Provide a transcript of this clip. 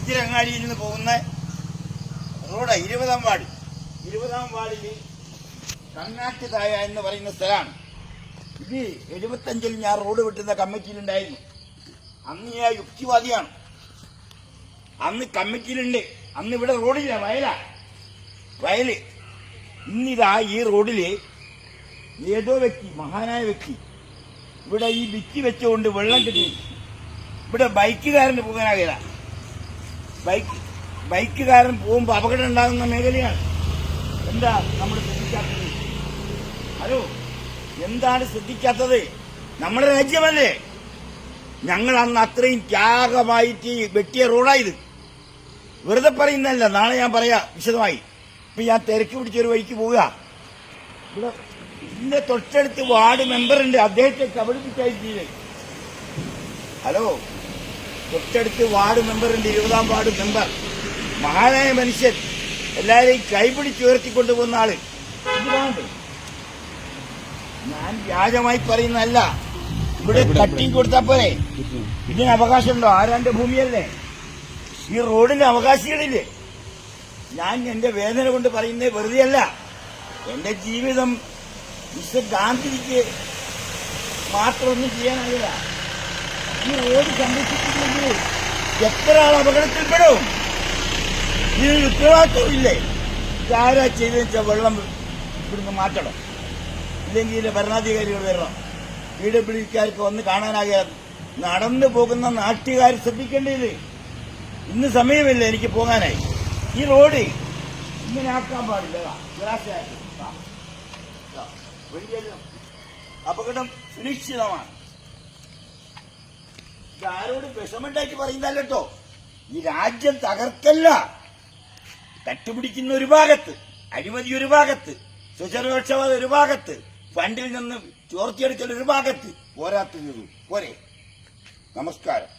തിരുച്ചിരങ്ങാടിയിൽ നിന്ന് പോകുന്ന road 20-ാം ward 20-ാം വാർഡിൽ കണ്ണാട്ട് തായ എന്ന് പറയുന്ന സ്ഥലമാണ്. ഇത് 75-ൽ ഞാൻ റോഡ് വെട്ടുന്ന കമ്മിറ്റിയിലുണ്ടായിരുന്നു. അന്ന് ഞാൻ യുക്തിവാദിയാണ്. അന്ന് കമ്മിറ്റിയിലുണ്ട്. അന്ന് ഇവിടെ റോഡില്ല, വയല്. ഇന്നിതാ ഈ റോഡില് ഏതോ വ്യക്തി, മഹാനായ വ്യക്തി, ഇവിടെ ഈ ഭിത്തി വെച്ചുകൊണ്ട് വെള്ളം കെട്ടി. ഇവിടെ ബൈക്കുകാരന് പോകാനാകില്ല. ബൈക്കുകാരൻ പോകുമ്പോൾ അപകടം ഉണ്ടാകുന്ന മേഖലയാണ്. എന്താ നമ്മൾ ശ്രദ്ധിക്കാത്തത്? ഹലോ, എന്താണ് ശ്രദ്ധിക്കാത്തത്? നമ്മുടെ രാജ്യമല്ലേ? ഞങ്ങൾ അന്ന് അത്രയും ത്യാഗമായിട്ട് വെട്ടിയ റോഡായത്. വെറുതെ പറയുന്നല്ല, നാളെ ഞാൻ പറയാം വിശദമായി. ഇപ്പൊ ഞാൻ തിരക്ക് പിടിച്ചൊരു വഴിക്ക് പോവുക. ഇവിടെ ഇതിന്റെ തൊട്ടടുത്ത് വാർഡ് മെമ്പറുണ്ട്, അദ്ദേഹത്തെ കബളിപ്പിച്ചായിട്ട്. ഹലോ, തൊട്ടടുത്ത് വാർഡ് മെമ്പറുണ്ട്, 20-ാം വാർഡ് മെമ്പർ, മഹാനായ മനുഷ്യൻ, എല്ലാവരെയും കൈപിടിച്ചുയർത്തിക്കൊണ്ടുപോകുന്ന ആള്. ഇതിലാണ് ഞാൻ വ്യാജമായി പറയുന്നതല്ല. ഇവിടെ കട്ടിങ് കൊടുത്താൽ പോരെ? ഇതിന് അവകാശമുണ്ടോ? ആരാന്റെ ഭൂമിയല്ലേ? ഈ റോഡിന് അവകാശികളില്ലേ? ഞാൻ എന്റെ വേദന കൊണ്ട് പറയുന്നത് വെറുതെയല്ല. എന്റെ ജീവിതം മിസ്റ്റർ ഗാന്ധിജിക്ക് മാത്രമൊന്നും ചെയ്യാനാകില്ല. ഈ റോഡ് സംരക്ഷിച്ചില്ലെങ്കിൽ എത്ര ആൾ അപകടത്തിൽപ്പെടും? ഇതിന് ഉത്തരവാദിത്വം ഇല്ലേ? ഇതാരാ ചെയ്തെന്ന് വെച്ചാൽ വെള്ളം ഇവിടുന്ന് മാറ്റണം, ഇല്ലെങ്കിൽ ഭരണാധികാരികൾ വരണം. PWക്കാർക്ക് ഒന്ന് കാണാനാകാതെ നടന്നു പോകുന്ന നാട്ടുകാർ ശ്രദ്ധിക്കേണ്ടത്. ഇന്ന് സമയമില്ല എനിക്ക് പോകാനായി. ഈ റോഡ് ഇങ്ങനെ ആക്കാൻ പാടില്ല. അപകടം സുനിശ്ചിതമാണ്. ഇതാരോട് വിഷമുണ്ടാക്കി പറയുന്നല്ലോ. ഈ രാജ്യം തകർക്കല്ല. തട്ടുപിടിക്കുന്ന ഒരു ഭാഗത്ത്, അഴിമതി ഒരു ഭാഗത്ത്, സ്വജനപക്ഷപാതം ഒരു ഭാഗത്ത്, ഫണ്ടിൽ നിന്ന് ചോർത്തിയെടുക്കൽ ഒരു ഭാഗത്ത്, പോരാത്തത് പോരെ. നമസ്കാരം.